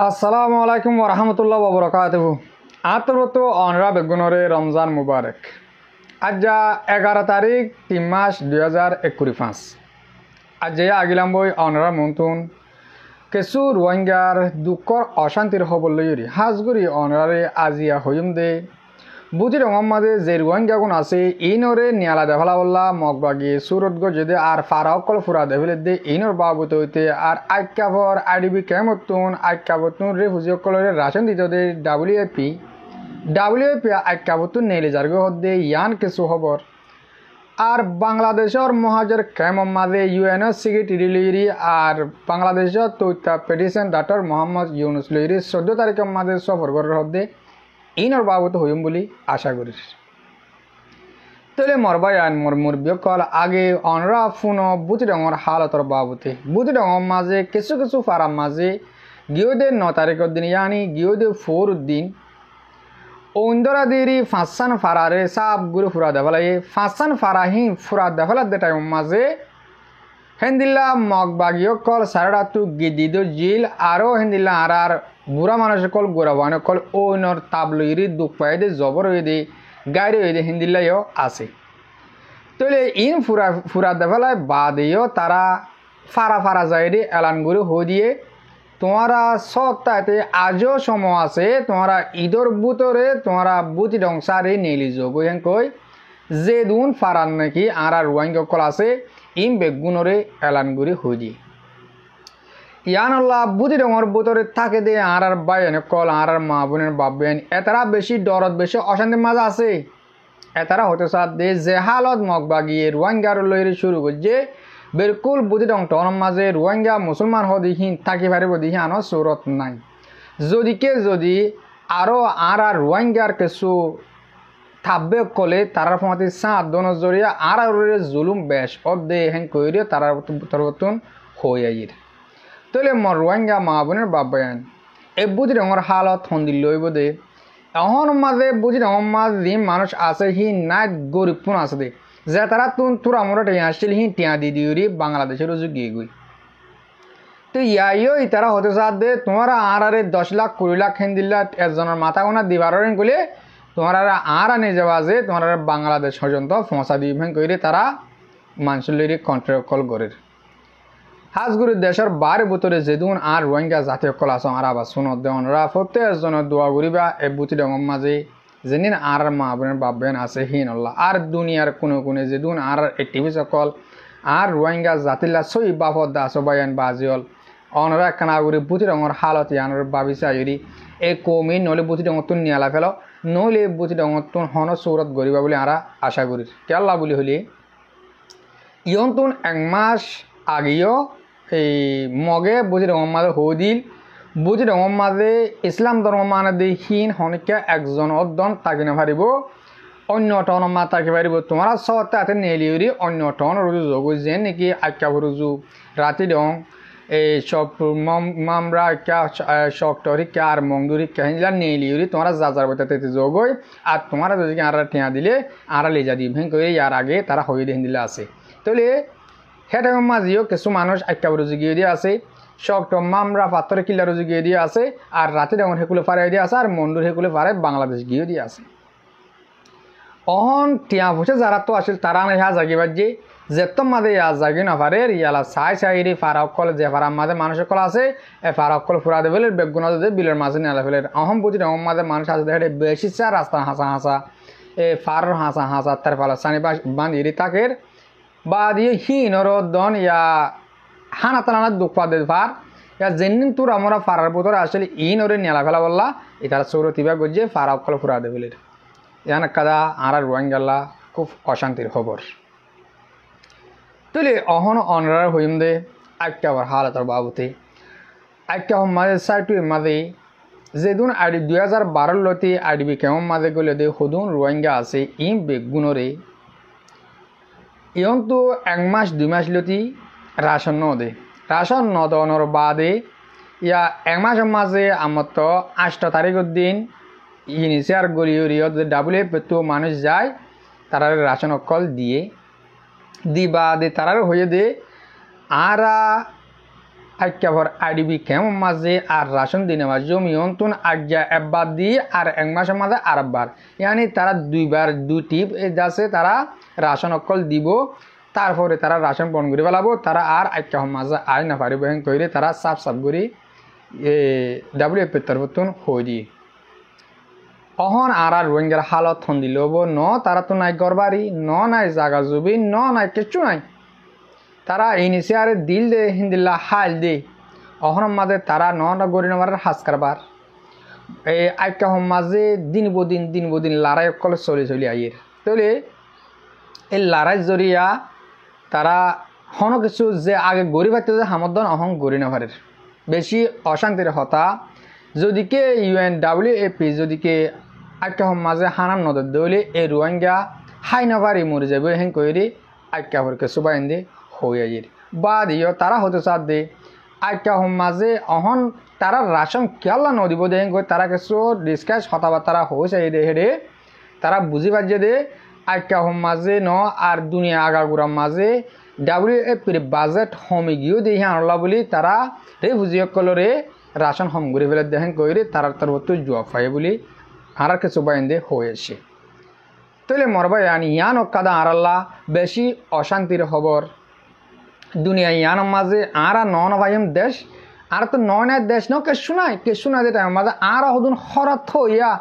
আসসালামু আলাইকুম ওরহমতুল্লাহ ওবরাকাতুহু। আতরতো অনরা বেগুনরে রমজান মুবারক। আজ 11 তারিখ 3 মাস 2025। আজ আগিলাম বই অনরা মন্তুন কিছু রোহিঙ্গার দুঃখর অশান্তির খবর লইরি হাজগুড়ি অনরারে আজিয়া হইম দে বুঝি রঙম মাঝে যে রোহিঙ্গা গুণ আছে ইনরে নিয়ালা দেখালা বললা মগবাগি সুরত গজে আর ফারাকল ফুরা দেভেলে দে ইনর বাবুত হইতে আর আইকাভর আইডিবি কেমতুন আইকাবতুন রেফুজি কলরে রাশন দিত দে ডাব্লিউএপি আইকাবতুন নেলে জার্গ হদ্দে ইয়ান কিছু খবর আর বাংলাদেশের মহাজর কেমম মাঝে ইউএনও সেক্রেটারি লইরি আর বাংলাদেশের তৈতা পেটিশন ডাক্তার মোহাম্মদ ইউনুস লইরি 14 তারিখের মাঝে সফর করার হদ্দে ইনর বাবুত হইম বলি আশা করি। তাহলে মরবায়ান মুরব্বী কল আগে অনরা ফুন বুতি রঙর হালতর বাবুতে বুতি রঙর মাঝে কিছু কিছু ফারাম মাঝে গিয়েদে 9 তারিখের দিন ইয়ানি গিয়েদে 4 দিন ওন্দরা দেরি ফাঁসান ফারারে সাব গুরু ফুরা দেফালাই ফাঁসান ফারাহি ফুরা দেফালার দে টাইম মাঝে হেন্দিল্লা মগবাগীয় কল সারাতু গিদিদ জিল আরও হেন্দিল্লা আর বুড়া মানুষ কল গোড়াবান কল ওনর তাবলইরি দুঃখ পাই দে জবর হয়ে দে গাড়ি হয়ে দে হিন্দিল্লাইও আছে। তাহলে ইন ফুরা দেফালায় বাদেও তারা ফারা যায় দে এলান করে হয়ে দিয়ে তোমারা সপ্তাহে আজও সময় আছে তোমারা ঈদর বুতরে তোমারা বুতি ডংসারে নেলি যোগ কই যে দুন ফারান নাকি আর রোহিঙ্গা কল আছে ইম বেগুনরে এলান করে হয়ে দিয়ে ইয়ানল্লাহ বুতি রঙর বুতরে থাকে দে আর বাইন কল আর মা বোনের বাবেন এতারা বেশি দরদ বেশি অশান্তির মাঝে আছে এতারা হতে সাথ দে যে হালত মগবাগিয়ে রোহিঙ্গার লইরে শুরু করছে বিলকুল বুতি রং টন মাঝে রোহিঙ্গা মুসলমান হদিহীন থাকি পারিব দিহি আনো সুরত নাই যদি আরও আর রোহিঙ্গার কিছু থাকবে কলে তারার ফমাতি সাত দনের জরিয়া আর জুলুম বেশ অদে হেন কইরে তারার পরিবর্তন হয়ে আইর। তাহলে মর রোহিঙ্গা মা বোনের বাবায়ান এই বুঝি রঙর হালত হন্দি লইব দে এখন মাঝে বুঝি রঙর মাঝে মানুষ আছে হি নাই গরিবপুন আছে দে যে তারা তোরা মোরা টিয়া আসছিল হি টিয়া দি দিওরি বাংলাদেশের রুজু গিয়ে গই তো ইয়াইও তারা হতে সাথ দে তোমারা আর 10 লাখ 20 লাখ হেন দিল্লা একজনের মাথা গোনা দিবারেন কইলে তোমারা আর আনে যাওয়া যে তোমার বাংলাদেশ পর্যন্ত ফসা দিবেন কইরে তারা মানুষের কন্ট্রোল করে হাজগুড়ি দেশের বারে বুতরে যেদুন আর রোহিঙ্গা জাতীয় কল আস আর আবার শুনো দেওয়া প্রত্যেকজনের দোয়া করিবা এই বুতি রঙর মাঝে যেদিন আর মা বোনের বাবেন আছে হিনল্লাহ আর দুনিয়ার কোনে যেদুন আর টিভি সকল আর রোহিঙ্গা জাতিল্লা সই বাপদ দাস বায়ান বাজিল অনরা কানাগুড়ি বুতি রঙর হালত ইয়ানোর বাবিছে আইরি এই কমি নলে বুতি রঙর তুন নিয়ালা ফেল নইলে বুতি রঙর তুন হন সৌরত গরিবা বলে আর আশা করি কেল্লা বলি হলি ইয়ন তুন 1 মাস আগেও এই মগে বুঝি রঙর মাঝে হো দিল বুঝি রঙর মাঝে ইসলাম ধর্ম মানে দি হীন হনিকা একজন অদন তাকি না পারিব অন্য টন মা তাকি পারিব তোমার সতে হাতে নেলিউরি অন্য টন রুজু যোগ যে নাকি আক্কা রুজু রাতি রং এই সব মামরা শক্টরি আর মংদুরি কাহিলা নেলিউরি তোমরা যার বইতে যোগ আর তোমার যদি আর টিয়া দিলে আর লেজা দি ভেঙ করে ইয়ার আগে তারা হয়ে দিয়ে দিলে আছে তাহলে হেটা মাঝিও কিছু মানুষ আক্কা রুজু গিয়ে দিয়ে আছে শক্ট মামরা পাত্তরে কিল্লা রুজু গিয়ে দিয়ে আছে আর রাতে যেমন হেকুলে ফারাই দিয়ে আছে আর মন্ডুর হেকুলে ফারাই বাংলাদেশ গিয়ে দিয়ে আছে অহন টিয়া বসে যারা তো আসলে তারা না হা জাগিবার যে তো মাঝে ইয়া জাগি না পারে ইয়ালা সাইরি ফারাকল যে ফারাম মাঝে মানুষের কল আছে এ ফারাকল ফুরা দেবে বেগুনা দিয়ে বিলের মাঝে নেলা ফেলে অহম বুঝি রকম মাঝে মানুষ আছে দেখে বেশি চার রাস্তা হাসা এ ফার হাসা তার ফালা সানি বাঁধিয়ে তাকের বা দিয়ে হিনর দন ইয়া হানা তালানা দুঃখ দে ফার ইয়া যেদিন তোর আমরা ফারার ভিতরে আসলে ইনরে নেলা ফেলা বললা এটার সৌরতিবা গজে ফারাকল ফুরা দেবে ইয়ান কাদা আর রোহিঙ্গাল্লা খুব অশান্তির খবর। তুলে অহন অনরার হইম দে আক্কাবার হালতর বাবুতে আক্কা মাঝে সাইটুর মাঝে যেদুন আইডি 2012 লতি আইডিবি কেমন মাঝে গলে দে হদুন রোহিঙ্গা আছে ইম বেগুনরে ইয়ন তো 1 মাস 2 মাস লতি রাশন ন দনর বাদে ইয়া 1 মাসের মাঝে আমার তো 8 তারিখের দিন ইনিশিয়ার গলিয়রিয়ত WFP তো মানুষ যায় তারা রাশন অকল দিবা দে তারার হয়ে দে আরা আইক্যাভর IDB কেমন মাঝে আর রাশন দিনে মাঝে জমি অন্তন আজ্ঞা একবার দিয়ে আর এক মাসের মাঝে আরেকবার ইয়ানি তারা দুইবার দুই টিপ যাচ্ছে তারা রাশন অকল দিব তারপরে তারা রাশন বন করে পেলাবো তারা আর আইক্যা মাঝে আয় না পারিব হেন করে তারা সাফ সাফ করে WFP তরফতন হয়ে দিয়ে অহন আর রোহিঙ্গার হালত হন দিল ন তারা তো নাই গরবারি নাই জাগা জুবি নাই কিচ্ছু নাই তারা ইনিশিয়ারে দিল দে হিন্দিল্লা হাল দে অহন মাঝে তারা না গরি নামার হাজ কারবার এই আইকা মাঝে দিন বদিন লড়াই কলে চলি আইয়ের তাহলে এই লড়াই জরিয়া তারা হন কিছু যে আগে গরি পাইতে যে হামদন অহন গরি নাভারের বেশি অশান্তির হতা যদিকে UNWFP যদিকে আইকা মাঝে হানান নদর দৌলে এই রোহিঙ্গা হাই নাভারি মরে যাবে হেন কইরি আইকা হরকে সুবাইন দে হয়ে আইয়ের বা দিও তারা হতে চার দে আইকা মাঝে অহন তারা রাশন কেলা নদীব দে হেন কই তারা কিছু ডিসকাস হতাবার্তা হয়েছে দে হেডে তারা বুঝি পারছে দে আইকা মাঝে আর দুনিয়া আগাগুড়া মাঝে WFPর বাজেট হমি গিয়েও দিয়ে আনলা বলি তারা রে বুঝিয়ে কলরে রাশন হম ঘুরে ফেলে দেখেন কইরে তারা তার বস্তু জুয়া পাই বলি আর কিছু বাইন দে হয়েছে তাহলে মরবাই আনি ইয়ান কাদা আরাল্লা বেশি অশান্তির খবর দুনিয়া ইয়ান মাঝে আরা নন ভাইম দেশ আর তো নয় দেশ ন কেশু নাই যে টাইম মাঝে আর হদুন হরাত হইয়া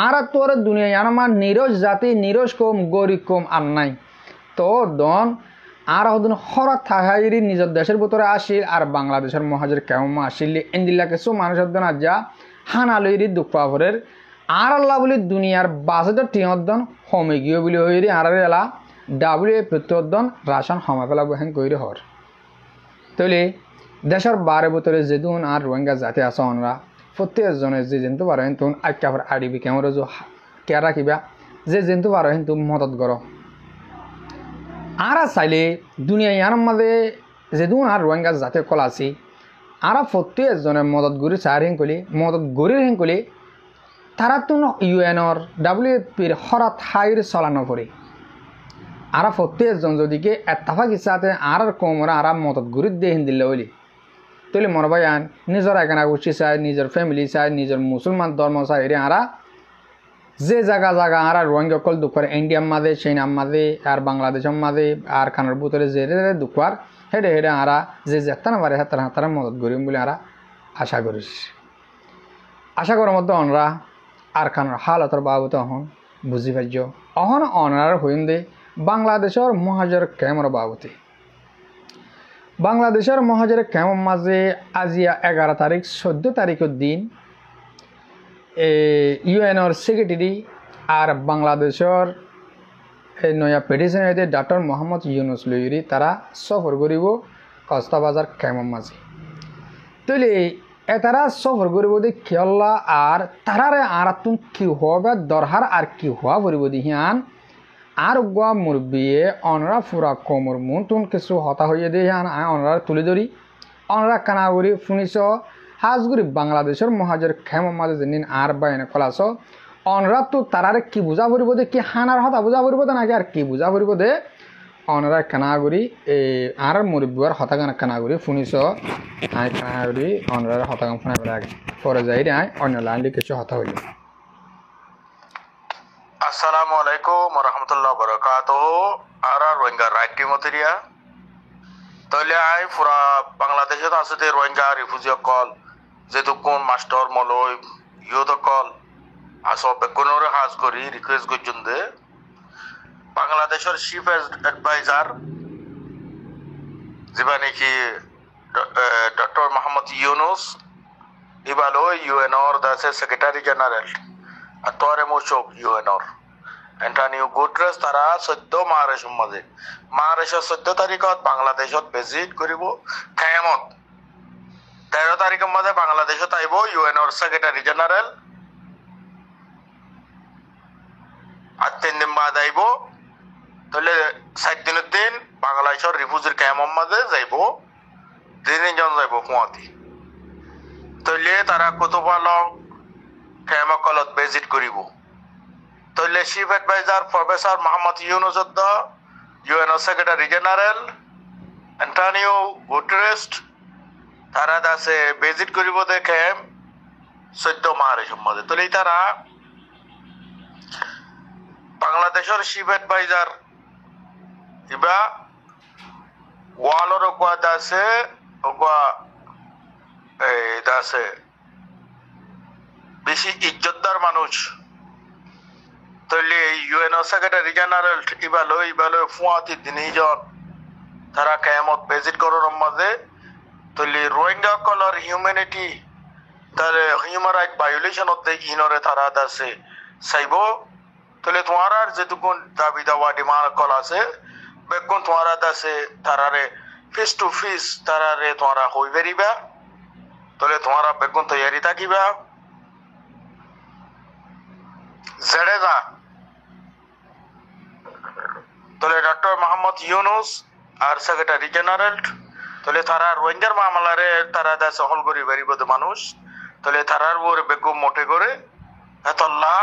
আর তোর দুনিয়া ইয়ান মা নিরজ জাতি নিরজ কম গরিব কম আর নাই তো দন আর হদুন হরাত থাকাইরি নিজের দেশের ভিতরে আসিল আর বাংলাদেশের মহাজের কেমন আসিল এন্দিল্লা কিছু মানুষের দন আজ হানালইরি দুঃখাভরের আর আল্লাহ বলি দুনিয়ার বাজেট টিয়দন হমে গিয়ে বলি হইরি আর এলা WFP প্রত্যদন রাশন হমে ফেলা বহেন কইরি হর তাহলে দেশের বারে ভিতরে যেদিন আর রোহিঙ্গা জাতি আছে অনরা প্রত্যেকজনে যে জেনতে পারেন তুন আইক্যাফর IDB কেমন কে রাখিবা যে জেনতে পারেন তুমি মদত করো আর চাইলে দুনিয়া ইয়ার মাঝে যেদিন আর রোহিঙ্গা জাতি কল আছি আর প্রত্যেকজনে মদত গড়ি চার হেন কলি মদত গড়ির হেন কলি তারা তো UNর WFPর হরাত হাইর চলানো করে আর প্রত্যেকজন যদিকে এত্তাফাক ইচ্ছাতে আর কমরা আর মদত গড়ি দিয়ে হিন দিলে হইলি তাহলে মরবাই আন নিজের এখানে গোষ্ঠী চাই নিজের ফ্যামিলি চাই নিজের মুসলমান ধর্ম চাই এর আরা যে জায়গা আর রোহিঙ্গা কল দুঃখ করে ইন্ডিয়ার মাঝে চাইনার মাঝে আর বাংলাদেশের মাঝে আর খানার ভিতরে যে দুঃখ আর হেডে আরা যে যেতে না পারে হাতারা মদত করিম বলে আরা আশা করিস আশা করার মধ্যে অনরা আর খানার হালতর বাবুতে অহন বুঝি পাইজ অহন অনার হইন দে বাংলাদেশের মহাজের কেমর বাবুতে বাংলাদেশের মহাজের কেমন মাঝে আজিয়া 11 তারিখ 14 তারিখের দিন UNর সেক্রেটারি আর বাংলাদেশের নয়া পেডিশনারিতে ডক্টর মোহাম্মদ ইউনুস লইরি তারা সফর করিব কক্সবাজার কেমন মাঝে তাহলে তারা সফর করিব দি খেলা আর তারারে আর তুন কি হওয়া দরহার আর কি হওয়া করিব দিহান আর গোয়া মুরবিয়ে অনরা ফুরা কমর মন তুন কিছু হতা হইয়ে দিয়ে অনরা তুলে ধরি অনরা কানাগুড়ি ফুনিস হাজগুড়ি বাংলাদেশের মহাজের খেম মাঝে যেদিন আর বাইনে কলাস অনরা তো তারারে কি বুঝা পড়ব দে কি হানার হতা বুঝা পড়ব দে নাকি আর কি বুঝা পড়ব দে অনরা কানাগুড়ি আর মুরব্বীর হতাগান কানাগুড়ি ফুনিস আই কানাগুড়ি অনরার হতাগান ফোনা বেড়ে আগে পরে যাই রে আয় অন্য লাইনটি কিছু হতা হইল আসসালামু আলাইকুম রহমতুল্লাহ বরকাতুহ আর রোহিঙ্গা রাইট টিমতেরিয়া তাহলে আই পুরা বাংলাদেশত আছে যে রোহিঙ্গা রিফিউজি কল যেহেতু কোন মাস্টার মলয় ইউথ কল আসব কোনরে হাজ করি রিকোয়েস্ট করছেন যে বাংলাদেশের চিফ অ্যাডভাইজার যেবা নাকি ডক্টর মোহাম্মদ ইউনুস ইবালো UNর দাসে সেক্রেটারি জেনারেল আতরে মোশক UNর অ্যান্টনিও গুটেরেস তারা 14 মার্চের মাঝে মার্চের 14 তারিখত বাংলাদেশত ভিজিট করিব কিয়ামত 13 তারিখের মাঝে বাংলাদেশত আইব UNর সেক্রেটারি জেনারেল আর 3 দিন বাদ আইব তাহলে 7 দিনের দিন বাংলাদেশের রিফিউজির কিয়ামত মাঝে যাইব 3 জন যাইব কুয়াতি তাহলে তারা কত পালং কেমকলত ভিজিট করিব তইলে chief adviser professor Mohammad Yunus UNO secretary general Antonio Guterres তারা দাসে ভিজিট করিব দেখে 14 মার্চ সম্বন্ধে তলে তারা বাংলাদেশের চিফ এডভাইজার ইবা ওয়ালর ওয়া দাসে ওয়া দাসে বেশি ইজ্জতদার মানুষ তলে ইউএনও সেক্রেটারি জেনারেল ইবালো ফুয়াতি দিনইজন তারা কেয়ামত ভিজিট করার মাঝে তলে রোহিঙ্গা কলর হিউম্যানিটি তাহলে হিউম্যান রাইট ভায়োলেশন হতে ইনরে তারা দাসে চাইব তলে তোমার যেটুকুন দাবি দাওয়া ডিমান্ড কল আছে বেগুন তোমার দাসে তারারে ফেস টু ফেস তারারে তোমারা হই বেরিবা তলে তোমার বেগুন তৈরি থাকিবা জেডেজা তলে ডক্টর মোহাম্মদ ইউনুস আর সেক্রেটারি জেনারেল তলে তারা রোহিঙ্গার মামলারে তারা দাসে হল করি বেরিব মানুষ তলে তারার ওর বেগুন মোটে করে এতল্লা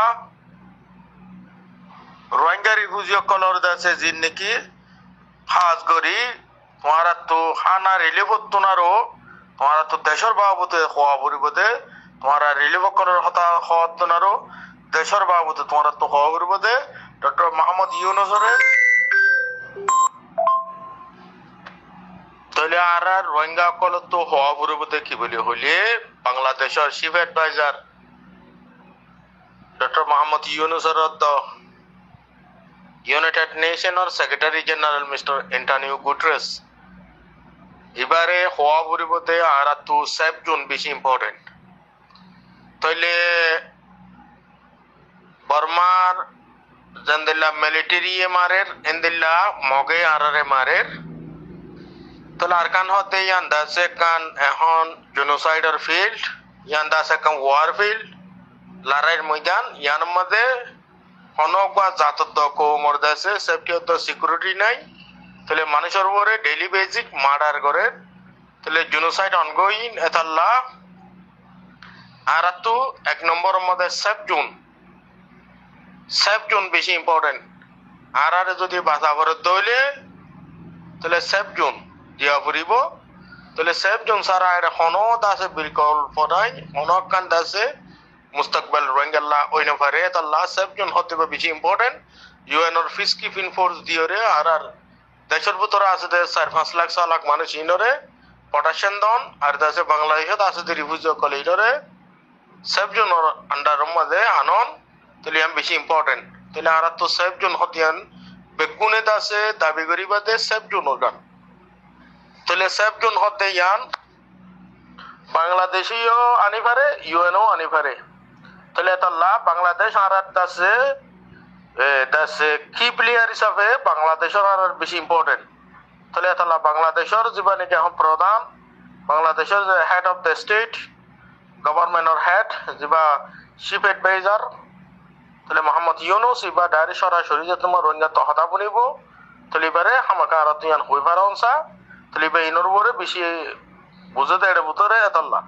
রোহিঙ্গা রিফিউজি কলর দাসে জিন নাকি হাজ করি তোমার তো হানা রিলিফ তোনারও তোমার তো দেশের বাবুতে হওয়া পরিবতে তোমার রিলিফ কলর হতা হওয়া তোনারও দেশের বাবুতে তোমার তো হওয়া পরিবতে ডক্টর মোহাম্মদ ইউনুসরে তাহলে আর রোহিঙ্গা কল তো হওয়া পরিবতে কি বলি হলে বাংলাদেশের চিফ এডভাইজার ডক্টর মোহাম্মদ ইউনুসের ইউনাইটেড নেশনের secretary general mister Antonio Guterres এবারে হওয়া পরিবর্তে আর তো সেফ জোন বেশি ইম্পর্টেন্ট তাইলে বর্মার জেন্দিল্লা মিলিটারি মারের এন্দিল্লা মগে আরারে মারের তাহলে আর কান হতে ইয়ান্দাসে কান এখন জেনোসাইডার ফিল্ড ইয়ান্দাসে কান ওয়ার ফিল্ড লড়াইয়ের ময়দান ইয়ার মধ্যে অনকা জাতত কোমর দেশে সেফটি অত সিকিউরিটি নাই তাহলে মানুষের উপরে ডেইলি বেসিক মার্ডার করে তাহলে জেনোসাইড অনগোয়িং এতাল্লা আর তো এক নম্বরের মধ্যে সেফ জোন বেশি ইম্পর্টেন্ট আর যদি বাধা করে দইলে তাহলে সেফ জোন দিয়া পড়িব তাহলে সেফ জোন সারা এটা হনদ আছে বিকল্প নাই হনকান আছে মুস্তাকবাল রোহিঙ্গাল্লা ওইনফারে তাল্লা সেফ জোন হতে বেশি ইম্পর্টেন্ট ইউএনওর পিস কিপিং ফোর্স দিয়রে আর দেশের ভিতরে আছে 4-5 লাখ 6 লাখ মানুষ ইনরে প্রোটেকশন দন আর দেশে বাংলাদেশত আছে রিফিউজি কল ইনরে সেফ জোনের আন্ডারের মধ্যে আনন তাহলে আমি বেশি ইম্পর্টেন্ট তাহলে আর তো সেফ জোন হতিয়ান বেগুনে আছে দাবি করিবাতে সেফ জোন গান তাহলে সেফ জোন হতে ইয়ান বাংলাদেশিও আনি পারে ইউএনও আনি পারে তাহলে তাল্লা বাংলাদেশ আর দাসে কি প্লেয়ার হিসাবে বাংলাদেশের আর বেশি ইম্পর্টেন্ট তাহলে তাল্লা বাংলাদেশের যেবা নাকি এখন প্রধান বাংলাদেশের হেড অফ দ্য স্টেট গভর্নমেন্টের হেড যেবা চিফ এডভাইজার তাহলে মোহাম্মদ ইউনুস এবার ডাইরেক্ট সরাসরি যে তোমার রোহিঙ্গা তো হতা বনিব তাহলে এবারে আমাকে আর তুই হই পারনসা তাহলে এবার ইনোর উপরে বেশি বুঝে দেয় ভিতরে এতাল্লা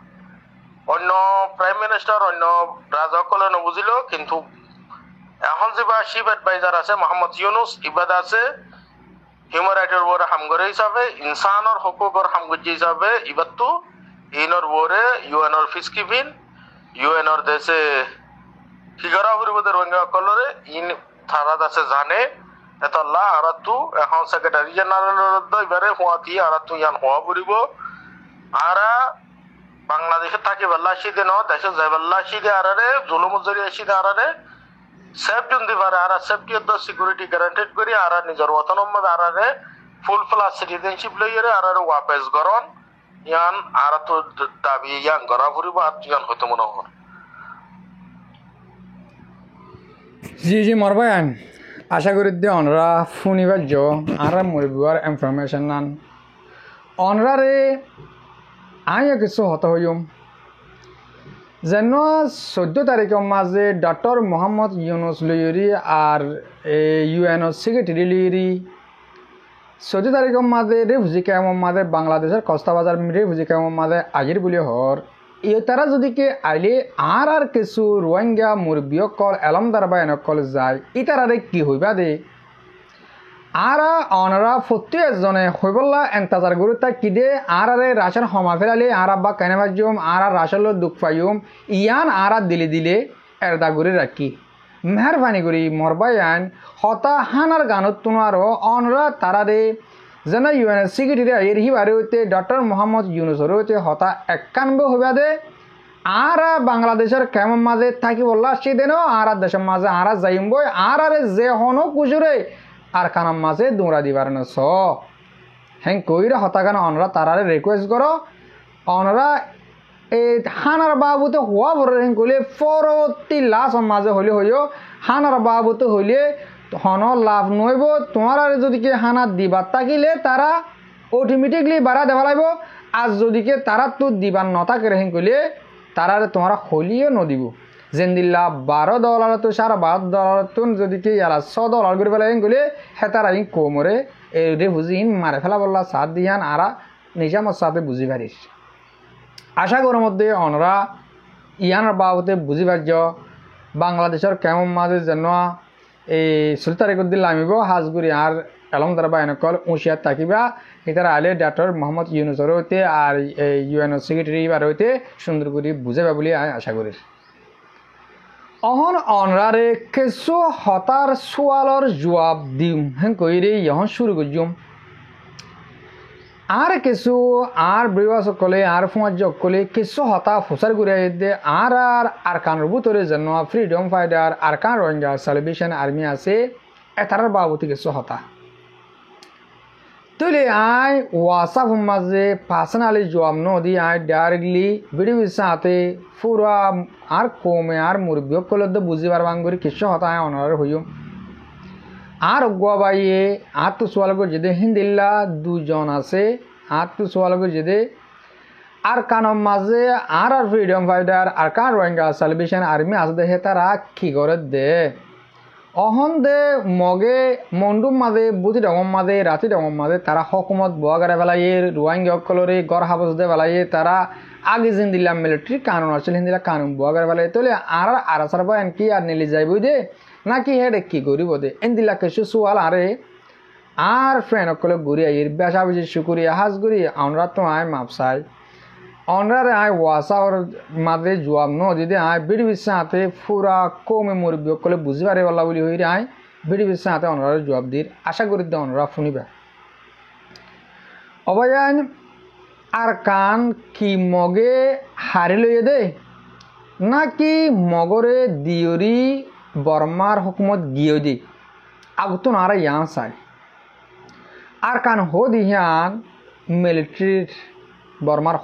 অন্য প্রাইম মিনিস্টার অন্য রাজকলে নবুঝিল কিন্তু এখন যেবা চিফ এডভাইজার আছে মোহাম্মদ ইউনুস ইবাদ আছে হিউম্যান রাইটের উপরে হামগরে হিসাবে ইনসানের হকুকের হামগুজি হিসাবে ইবাদ তো ইনোর উপরে ইউএনওর পিস কিপিং ইউএনওর দেশে কি করা পরিবর্তে রোহিঙ্গা কলরে ইন থারা দাসে জানে এতল্লা আর তু এখন সেক্রেটারি জেনারেল এবারে হুয়াতি আর তু ইয়ান হওয়া পড়িব আর বাংলাদেশে থাকি বেল্লা আসিদে ন দেশে যাই বেল্লা আসিদে আরে জুলুমজরি আসিদে আরে সেফ জোন দিবারে আর safety of the security guaranteed করি আর নিজের ওতনের মধ্যে আরে ফুল ফ্লাস সিটিজেনশিপ লইরে আর ওয়াপেস গরন ইয়ান আর তো দাবি ইয়ান করা পড়িব আর ইয়ান হইতে মনে হয় জি মরবায়ান আশা করি দিয়ে অনরা শুনিবার আর মরিবার ইনফরমেশন নান অনরারে আয় কিছু হত হইম যেন 14 তারিখের মাঝে ডক্টর মোহাম্মদ ইউনুস লইরি আর ইউএনও সেক্রেটারি লইরি 14 তারিখের মাঝে রেফিউজি ক্যাম্পের মাঝে বাংলাদেশের কক্সবাজার রেফিউজি ক্যাম্পের মাঝে আগের বলে হর তারা যদি কে আইলে আর কিছু রোহিঙ্গা মুরব্বীসকল এলমদার বা এনকল যায় ইতারারে কি হইবা দে আরা অনরা ফত্তি এজনে হইবল্লা এন্তাজার গুরুত্ব কি দে আরে রাশার হমা ফেলালে আর আব্বা কেনে বাজুম আর রাশালো দুঃখ পাইম ইয়ান আরা দিলে দিলে এরদা গুরি রাখি মেহরবানি করি মরবায়ান হতা হানার গানত তুনারো অনরা তারারে যেন ইউএন সেক্রেটারি এর হিবারে হইতে ডক্টর মোহাম্মদ ইউনুসের হইতে হতা 91 হইবা দে আর বাংলাদেশের কেমন মাঝে থাকি বললা সেদিনও আর দেশের মাঝে আর যাইম বই আর যে হনো কুজুরে আর কানাম মাঝে দৌড়া দিবার না স হ্যাঁ কইরা হতাকান অনরা তারারে রিকোয়েস্ট করো অনরা এই হানার বাবুতে হওয়া বড় হেন কইলে পরবর্তী লাশ মাঝে হইলে হইও হানার বাবুতে হইলে হন লাভ নইব তোমার আর যদি কে হানা দিবার থাকিলে তারা অটোমেটিকলি বাড়া দেওয়া লাগব আর যদি কে তারা তো দিবার নথাকে হেন কইলে তারারে তোমার হলিও নদিব জেন্দিল্লা $12 তো $12 তো যদি কি ইয়ারা $100 করে ফেলা গেলে হেতারা কোমরে এই বুঝিন মারে ফেলা বললা সাথ দিয়ান আরা নিজামত সাথে বুঝি পারিস আশা করার মধ্যে অনরা ইয়ানার বাবতে বুঝি পারছ বাংলাদেশের কেমন মাঝে যেন এই 16 তারিখ দিন নামিব হাজগুড়ি আর এলমদার বা এনেকল উঁশিয়ার থাকিবা এটার আলে ডক্টর মোহাম্মদ ইউনুসের হইতে আর ইউএন সেক্রেটারি বার হইতে সুন্দর করে বুঝাবা বলে আশা করি অহন অনরারে কিছু হতার সোয়ালর জবাব দিম হ্যাঁ কইরে ইহন শুরু করজুম আর কিছু আর বিবাহ সকলে আর সমাজ সকলে কিছু হতা ফুসার ঘুরে দে আর আর কানের ভিতরে যেন ফ্রিডম ফাইটার আর কান রোহিঙ্গা সালভেশন আর্মি আছে এটার বাবতি কিছু হতা তুলে আই ওয়াসাফ মাঝে পার্সোনালি জবাব নদী আই ডাইরেক্টলি ভিডিও সাথে পুরা আর কমে আর মুরব্বী সকলে বুঝিবার বাঙ্গুরি কিছু হতা আয় অনার হইম আর গোয়াবাইয়ে আর তো সোয়ালগো যেদে হিন্দিল্লা দুজন আছে আর তো সোয়ালগো যেদে আর কানম মাঝে আর ফ্রিডম ফাইটার আর কান রোহিঙ্গা সালভেশন আর্মি আছে দেখে তারা কি করে দে অহন দে মগে মন্ডুম মাঝে বুধি ডঙম মাঝে রাতি ডঙম মাঝে তারা হকুমত বোয়াগারে বেলাইয়ে রোহিঙ্গা সকলরে গড় হাবস দে বেলাইয়ে তারা আগে জিন্দিল্লা মিলিটারি কানুন আসলে হিন্দিলা কানুন বোয়াগারে বেলাইয়ে তোলে আর আরাসার বা এনকি আর নিলি যাইবই দে নাকি হেডে কি করিব দে এন্দিলা কিছু সোয়াল আরে আর ফ্রেন্ড সকলে ঘুরি আইর বেশা বেশি শুকুরিয়া হাজ ঘুরি আমরা তো আয় মাপসাই অনরারে আয় ওয়াসার মাঝে জবাব ন যদি আয় বিড়ি বিশ্বা হাতে পুরা কমে মুরব্বী সকলে বুঝি পারে বলা বলি হইরে আয় বিড়ি বিশ্বা হাতে অনরারে জবাব দির আশা করি দে অনরা শুনিবা অবয়ান আর কান কি মগে হারি লইয়ে দে নাকি মগরে দিয়রি বর্মার হুকুমত গিয়ে দি আগতো নারা ইয়ান চাই আর কান হো দিহান মিলিটারির বর্মার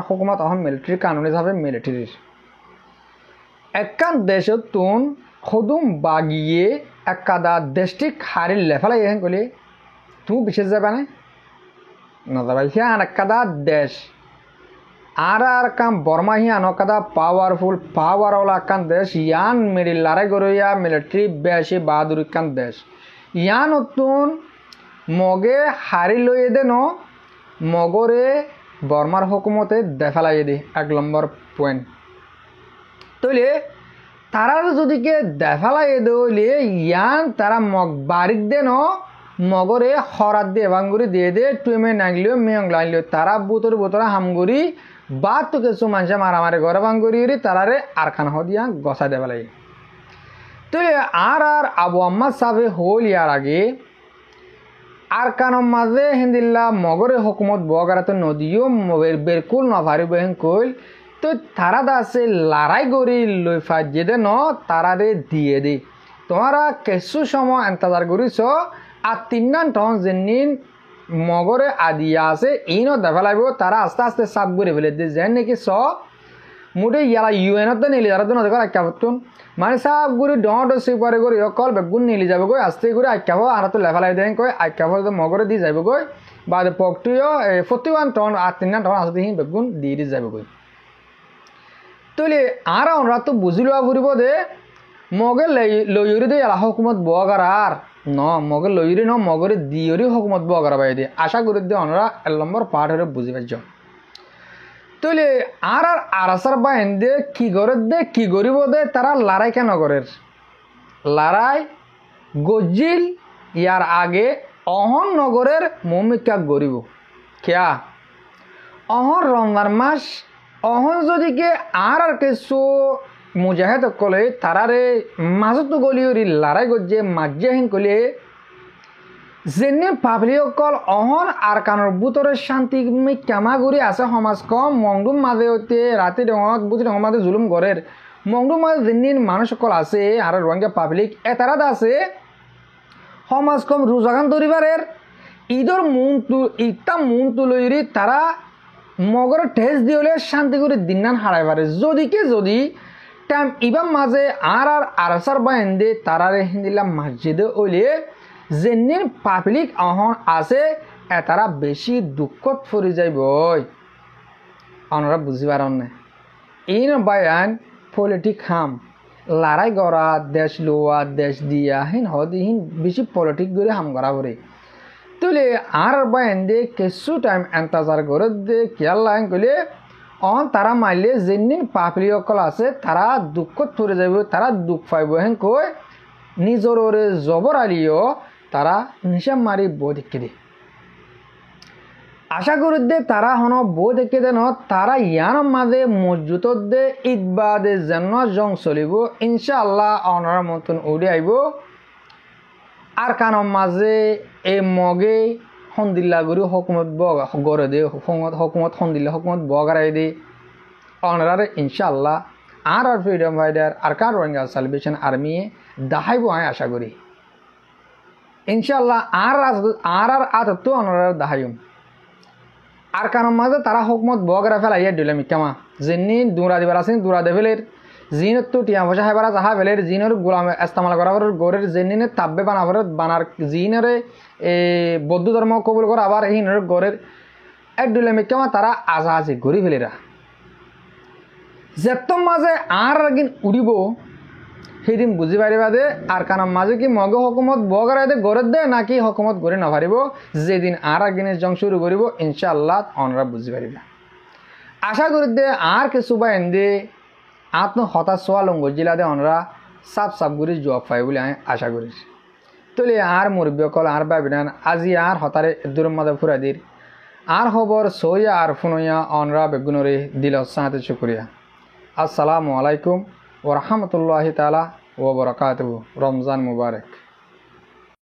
হুকুমত অহম মিলিটারি কানুন হিসাবে মিলিটারির একান দেশত তুন সদুম বাগিয়ে একাদা দেশটিক হারি লেফালাই হেন কলি তুমি বিশেষ যাবে না যাবা হিয়ান একাদা দেশ আর কাম বর্মা হিয়ান কাদা পাওয়ারফুল পাওয়ারওয়ালা কান দেশ ইয়ান মেরি লড়াই গরইয়া মিলিটারি বেশি বাহাদুরি কান দেশ ইয়ান নতুন মগে হারি লইয়ে দে ন মগরে বর্মার হুকুমতে দেখালাই দি 1 নম্বর পয়েন্ট তইলে তারা যদি কে দেখালাই দইলে ইয়ান তারা মগ বারিক দে ন মগরে হরাত দিয়ে বাঙ্গুরি দিয়ে দে টুমে নাগলিও মেয়ং লাইলিও তারা বুতর হামগুরি বা তো কিছু মানুষ মারামারি ঘরে বাঙ্গুরি তারারে আর খান হদিয়া গসা দেবা লাগে তইলে আর আবু আম্মা সাহেব হল ইয়ার আগে আর কানম মাঝে হিন্দিল্লা মগরে হুকুমত বগারাতে নদীও বেরকুল ন ভারিব হেন কইল তো তারা দাসে লড়াই গড়ি লই ফাজে দে ন তারারে দিয়ে দে তোমারা কিছু সময় ইন্তজার করিস আর 3 টন যেনিন মগরে আদিয়া আছে ইনো দেখা লাগবে তারা আস্তে আস্তে সাপ করে ফেলে দিয়ে যেন নাকি মুঠে ইয়ালা ইউএনত নিলে যারা তো নদী আখ্যা করতুন মানে সাপ গুড়ি ডট সুপারে করে কল বেগুন নিলে যাবে গই আস্তে করে আখ্যা হো আর তো লেফালাই দেন কই আখ্যা হল মগরে দিয়ে যাবে গই বা পকটিও 41 টন আর 3 টন আসতে হি বেগুন দিয়ে যাবে গই তইলে আর আমরা তো বুঝি লওয়া ফুরিব দে মগে লইরি দে ইয়ালা হুকুমত বগার আর ন মগে লইরি ন মগরে দিয়রি হুকুমত বগার বাই দে আশা করি দে আমরা 1 নম্বর পার্ট হরে বুঝি পাইছ তাহলে আর আরাসার বাইন দে কি করে দে কি করিব দে তারা লড়াই কেন করে লড়াই গজিল ইয়ার আগে অহন নগরের মমিকা গরিব কেয়া অহন রমজান মাস অহন যদি কে আর কিছু মুজাহিদ কলে তারারে মাজত গলিয়রি লড়াই গজে মাজ্জে হিন কলে যেনে পাবলিক কল অহন আর কানৰ বুতরে শান্তি কেমা কৰি আছে সমাজ কম মংডুম মাঝে হতে রাতে ডঙত বুতি ডঙ মাঝে জুলুম গরের মংডুম মাঝে যেন মানুষ সকল আছে আর রোহিঙ্গা পাবলিক এতারাত আছে সমাজ কম রোজাগান ধরিবারের ঈদর মন তুলইরি তারা মগর ঠেস দিলে শান্তি করে দিনান হারাই পারে যদি টাইম ইবাম মাঝে আর আরসার বাইন দে তারারে হিন্দিলা মসজিদে ওলে যেন পাবলিক অহন আছে এতারা বেশি দুঃখত ফরি যাইব আপনারা বুঝি পারেন না ইন বায়ান পলিটিক হাম লড়াই করা দেশ লোয়া দেশ দিয়া হিন হদিহীন বেশি পলিটিক করে হাম করা করে তুলে আর বায়ান দে কিছু টাইম এন্তাজার করে দে খেয়াল লাইন করলে অন তারা মারলে যেন পাবলিক অকল আছে তারা দুঃখত ফরি যাইব তারা দুঃখ পাইব হেন কই নিজরে জবর আলিও তারা নিশা মারি বই দেখে দে আশা করি দে তারা হন বই দেখে দেন তারা ইয়ার মাঝে মজুত দে ঈদবাদে যেন জং চলিব ইনশাআল্লাহ অনার মতন উড়ে আইব আর কানৰ মাঝে এই মগে সন্দিল্লা গুরি হকুমত গড়ে দে হকুমত সন্দিল্লা হকুমত বগারাই দে অনারে ইনশাআল্লাহ আর ফ্রিডম ফাইটার আর কার রোহিঙ্গা সালভেশন আর্মি দাহাইব আমি আশা করি ইনশাআল্লাহ আর আততো অনার দাহাইম আর কারণ মাঝে তারা হকমত বগরা ফেলাইয়া দিলাম কেমা যিনি দুরা দিবার আছেন দুরা দেবেলের জিনত তো টিয়া পয়সা হেবার যাহা বেলের জিনের গোলাম ইস্তেমাল করাবার গরের জিনে তাব্বে বানাবার বানার জিনরে বৌদ্ধ ধর্ম কবুল করা আবার হিনের গরের এক দিলাম কেমা তারা আজাহাজি ঘুরি ফেলেরা যেত মাঝে আর একদিন উড়িব সেইদিন বুঝি পারিবা দে আর কারণ মাঝে কি মগে হকুমত বগরাই দে গড়ে দে নাকি হকুমত গড়ে নাপারিব যেদিন আর একদিনের জং শুরু করিব ইনশাআল্লাহ অনরা বুঝি পারিবা আশা করি দে আর কিছু বা এনে আত্ম হতাশ হওয়া লঙ্গ জিলা দে অনরা সাপ করে জবাব পাই বলে আমি আশা করি তলে আর মুরব্বী কল আর ভাবিনান আজি আর হতারে দূর মাঝে ফুরা দির আর খবর সইয়া আর ফুনইয়া অনরা বেগুনরে দিল সাহাতে শুক্রিয়া আসসালামু আলাইকুম ওরহমতুল্লাহি তাআলা ওয়া বারাকাতুহু রমজান মুবারক।